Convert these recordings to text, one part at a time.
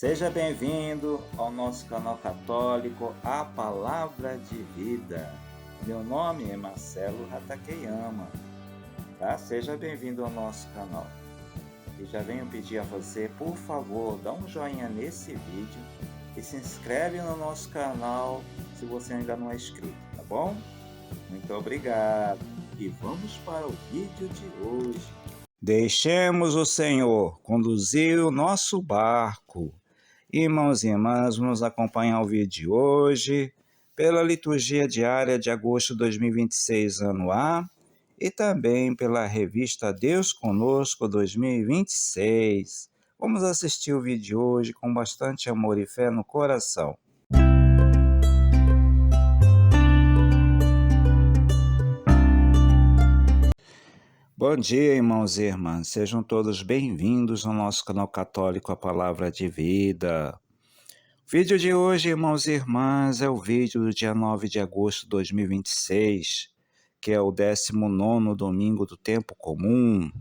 Seja bem-vindo ao nosso canal católico A Palavra de Vida. Meu nome é Marcelo Hatakeyama, tá? Seja bem-vindo ao nosso canal. E já venho pedir a você, por favor, dá um joinha nesse vídeo e se inscreve no nosso canal se você ainda não é inscrito, tá bom? Muito obrigado. E vamos para o vídeo de hoje. Deixemos o Senhor conduzir o nosso barco. Irmãos e irmãs, vamos acompanhar o vídeo de hoje pela liturgia diária de agosto de 2026, ano A, e também pela revista Deus Conosco 2026. Vamos assistir o vídeo de hoje com bastante amor e fé no coração. Bom dia, irmãos e irmãs. Sejam todos bem-vindos ao nosso canal católico A Palavra de Vida. O vídeo de hoje, irmãos e irmãs, é o vídeo do dia 9 de agosto de 2026, que é o 19º domingo do tempo comum,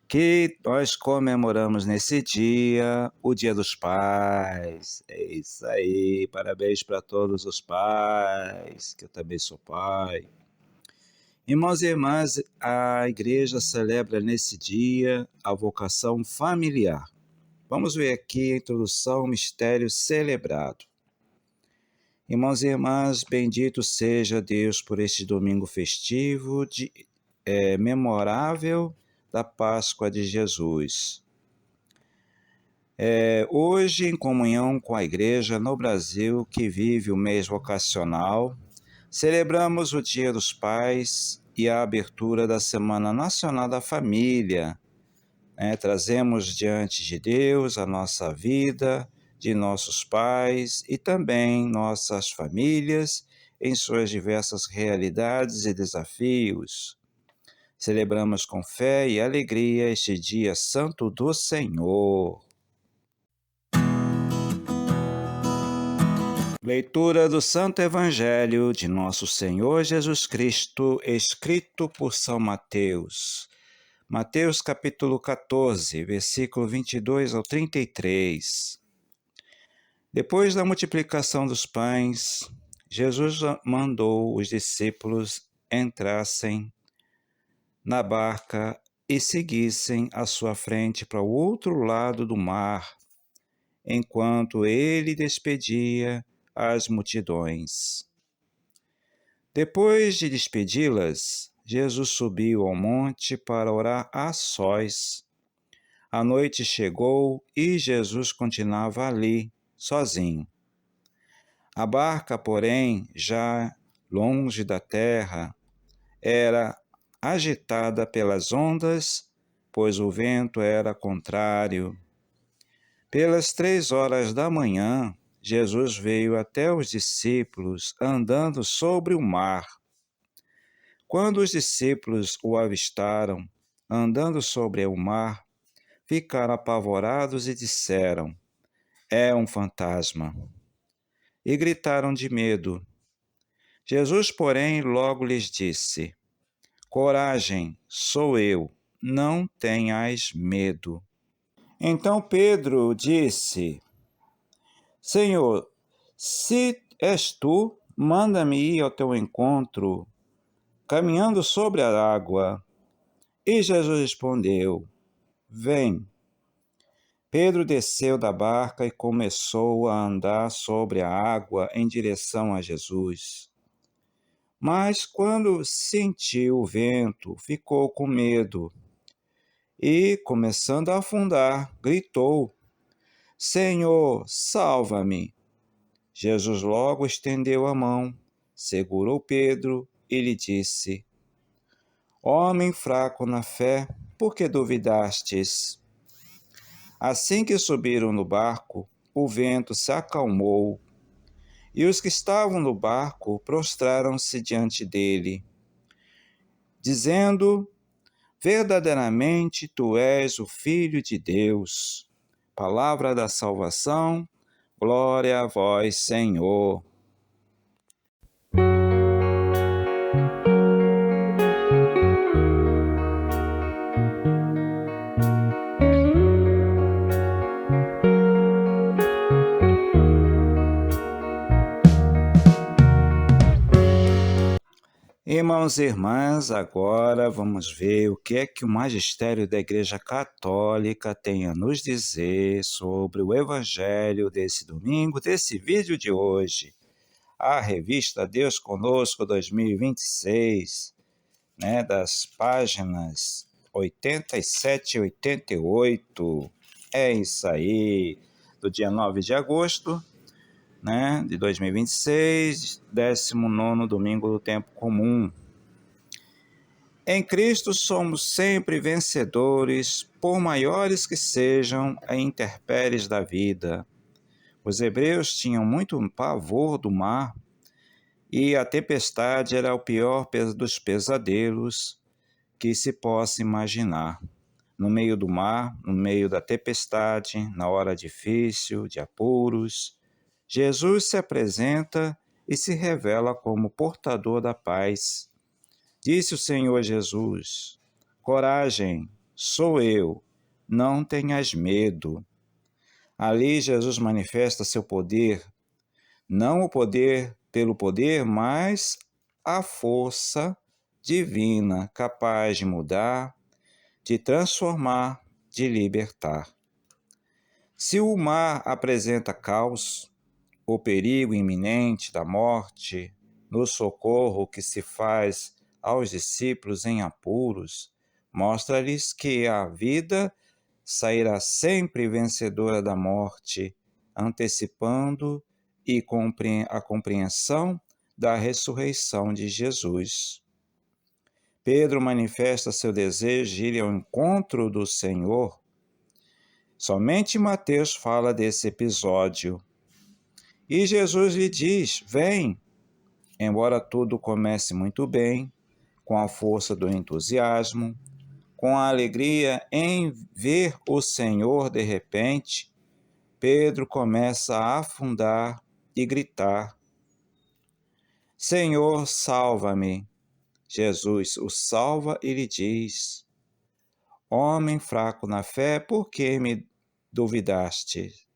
que nós comemoramos nesse dia o Dia dos Pais. É isso aí, parabéns para todos os pais, que eu também sou pai. Irmãos e irmãs, a igreja celebra nesse dia a vocação familiar. Vamos ver aqui a introdução ao mistério celebrado. Irmãos e irmãs, bendito seja Deus por este domingo festivo memorável da Páscoa de Jesus. Hoje, em comunhão com a igreja no Brasil, que vive o mês vocacional, celebramos o Dia dos Pais e a abertura da Semana Nacional da Família. Trazemos diante de Deus a nossa vida, de nossos pais e também nossas famílias em suas diversas realidades e desafios. Celebramos com fé e alegria este dia santo do Senhor. Leitura do Santo Evangelho de Nosso Senhor Jesus Cristo, escrito por São Mateus. Mateus capítulo 14, versículo 22 ao 33. Depois da multiplicação dos pães, Jesus mandou os discípulos entrassem na barca e seguissem à sua frente para o outro lado do mar, enquanto ele despedia as multidões. Depois de despedi-las, Jesus subiu ao monte para orar a sós. A noite chegou e Jesus continuava ali, sozinho. A barca, porém, já longe da terra, era agitada pelas ondas, pois o vento era contrário. Pelas 3 horas da manhã, Jesus veio até os discípulos andando sobre o mar. Quando os discípulos o avistaram, andando sobre o mar, ficaram apavorados e disseram: "É um fantasma!" E gritaram de medo. Jesus, porém, logo lhes disse: "Coragem, sou eu, não tenhais medo." Então Pedro disse: "Senhor, se és tu, manda-me ir ao teu encontro, caminhando sobre a água." E Jesus respondeu: "Vem." Pedro desceu da barca e começou a andar sobre a água em direção a Jesus. Mas quando sentiu o vento, ficou com medo e, começando a afundar, gritou: "Senhor, salva-me!" Jesus logo estendeu a mão, segurou Pedro e lhe disse: "Homem fraco na fé, por que duvidastes?" Assim que subiram no barco, o vento se acalmou, e os que estavam no barco prostraram-se diante dele, dizendo: "Verdadeiramente tu és o Filho de Deus." Palavra da salvação, glória a vós, Senhor. Irmãos e irmãs, agora vamos ver o que é que o magistério da Igreja Católica tem a nos dizer sobre o Evangelho desse domingo, desse vídeo de hoje. A revista Deus Conosco 2026, das páginas 87 e 88. É isso aí, do dia 9 de agosto, de 2026, 19º domingo do tempo comum. Em Cristo somos sempre vencedores, por maiores que sejam as intempéries da vida. Os hebreus tinham muito pavor do mar, e a tempestade era o pior dos pesadelos que se possa imaginar. No meio do mar, no meio da tempestade, na hora difícil, de apuros, Jesus se apresenta e se revela como portador da paz. Disse o Senhor Jesus: coragem, sou eu, não tenhas medo. Ali Jesus manifesta seu poder, não o poder pelo poder, mas a força divina capaz de mudar, de transformar, de libertar. Se o mar apresenta caos, o perigo iminente da morte, no socorro que se faz aos discípulos em apuros, mostra-lhes que a vida sairá sempre vencedora da morte, antecipando a compreensão da ressurreição de Jesus. Pedro manifesta seu desejo de ir ao encontro do Senhor. Somente Mateus fala desse episódio. E Jesus lhe diz: vem. Embora tudo comece muito bem, com a força do entusiasmo, com a alegria em ver o Senhor de repente, Pedro começa a afundar e gritar: Senhor, salva-me. Jesus o salva e lhe diz: homem fraco na fé, por que me duvidaste?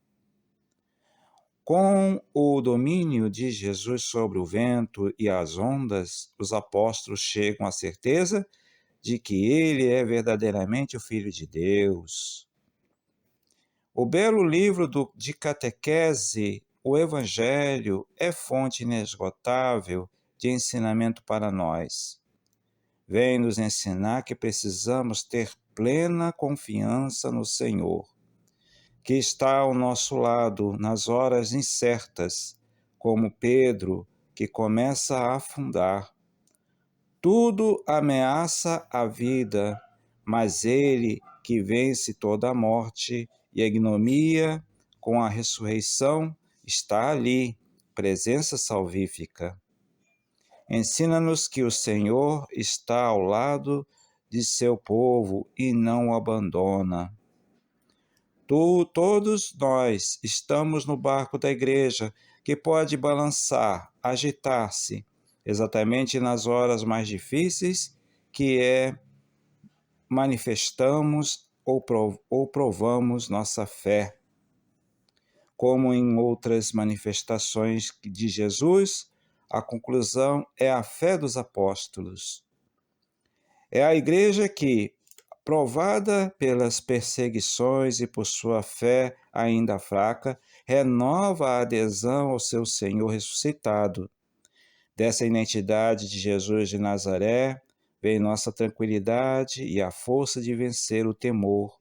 Com o domínio de Jesus sobre o vento e as ondas, os apóstolos chegam à certeza de que ele é verdadeiramente o Filho de Deus. O belo livro de catequese, o Evangelho, é fonte inesgotável de ensinamento para nós. Vem nos ensinar que precisamos ter plena confiança no Senhor, que está ao nosso lado nas horas incertas, como Pedro, que começa a afundar. Tudo ameaça a vida, mas ele que vence toda a morte e a ignomia com a ressurreição está ali, presença salvífica. Ensina-nos que o Senhor está ao lado de seu povo e não o abandona. Todos nós estamos no barco da igreja, que pode balançar, agitar-se, exatamente nas horas mais difíceis, que manifestamos ou provamos nossa fé. Como em outras manifestações de Jesus, a conclusão é a fé dos apóstolos. É a igreja que, provada pelas perseguições e por sua fé ainda fraca, renova a adesão ao seu Senhor ressuscitado. Dessa identidade de Jesus de Nazaré vem nossa tranquilidade e a força de vencer o temor.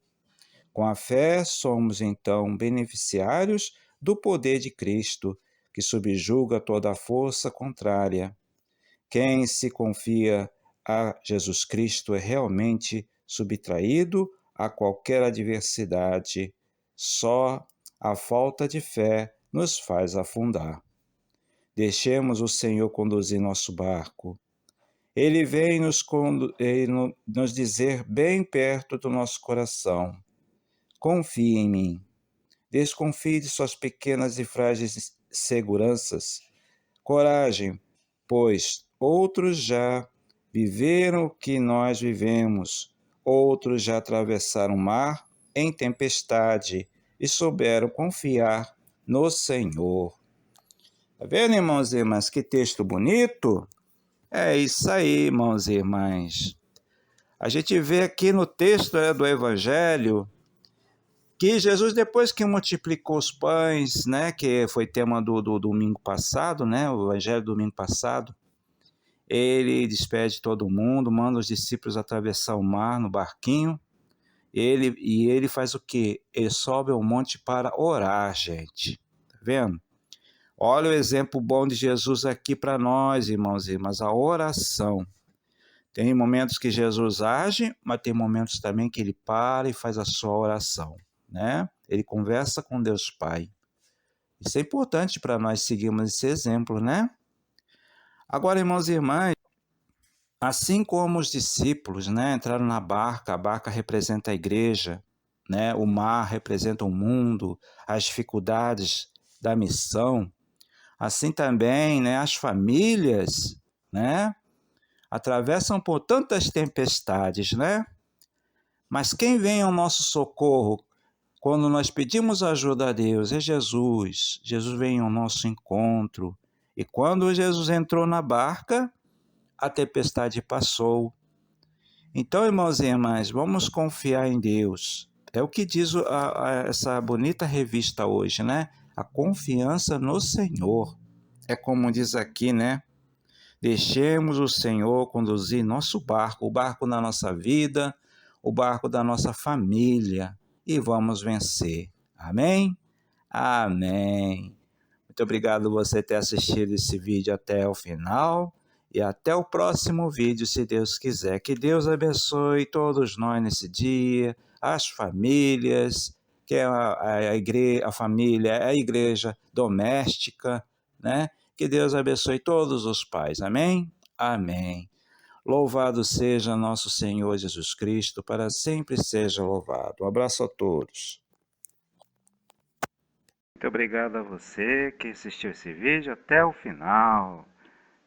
Com a fé, somos então beneficiários do poder de Cristo, que subjuga toda a força contrária. Quem se confia a Jesus Cristo é realmente subtraído a qualquer adversidade. Só a falta de fé nos faz afundar. Deixemos o Senhor conduzir nosso barco. Ele vem nos dizer bem perto do nosso coração: confie em mim. Desconfie de suas pequenas e frágeis seguranças. Coragem, pois outros já viveram o que nós vivemos, outros já atravessaram o mar em tempestade e souberam confiar no Senhor. Tá vendo, irmãos e irmãs, que texto bonito? É isso aí, irmãos e irmãs. A gente vê aqui no texto do Evangelho que Jesus, depois que multiplicou os pães, né, que foi tema do domingo passado, né, o Evangelho do domingo passado, ele despede todo mundo, manda os discípulos atravessar o mar no barquinho, ele faz o quê? Ele sobe ao monte para orar, gente. Tá vendo? Olha o exemplo bom de Jesus aqui para nós, irmãos e irmãs, a oração. Tem momentos que Jesus age, mas tem momentos também que ele para e faz a sua oração, né? Ele conversa com Deus Pai. Isso é importante para nós seguirmos esse exemplo, né? Agora, irmãos e irmãs, assim como os discípulos, né, entraram na barca, a barca representa a igreja, né? O mar representa o mundo, as dificuldades da missão. Assim também, né, as famílias, né, atravessam por tantas tempestades, né? Mas quem vem ao nosso socorro quando nós pedimos ajuda a Deus é Jesus. Jesus vem ao nosso encontro. E quando Jesus entrou na barca, a tempestade passou. Então, irmãos e irmãs, vamos confiar em Deus. É o que diz essa bonita revista hoje, né? A confiança no Senhor. É como diz aqui, né? Deixemos o Senhor conduzir nosso barco, o barco da nossa vida, o barco da nossa família, e vamos vencer. Amém? Amém. Muito obrigado por você ter assistido esse vídeo até o final. E até o próximo vídeo, se Deus quiser. Que Deus abençoe todos nós nesse dia, as famílias, que é a família, a igreja doméstica, né? Que Deus abençoe todos os pais. Amém? Amém. Louvado seja nosso Senhor Jesus Cristo, para sempre seja louvado. Um abraço a todos. Muito obrigado a você que assistiu esse vídeo até o final.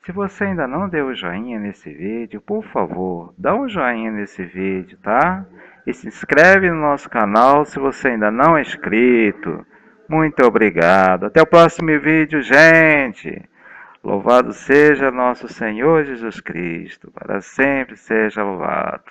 Se você ainda não deu o joinha nesse vídeo, por favor, dá um joinha nesse vídeo, tá? E se inscreve no nosso canal se você ainda não é inscrito. Muito obrigado. Até o próximo vídeo, gente. Louvado seja nosso Senhor Jesus Cristo, para sempre seja louvado.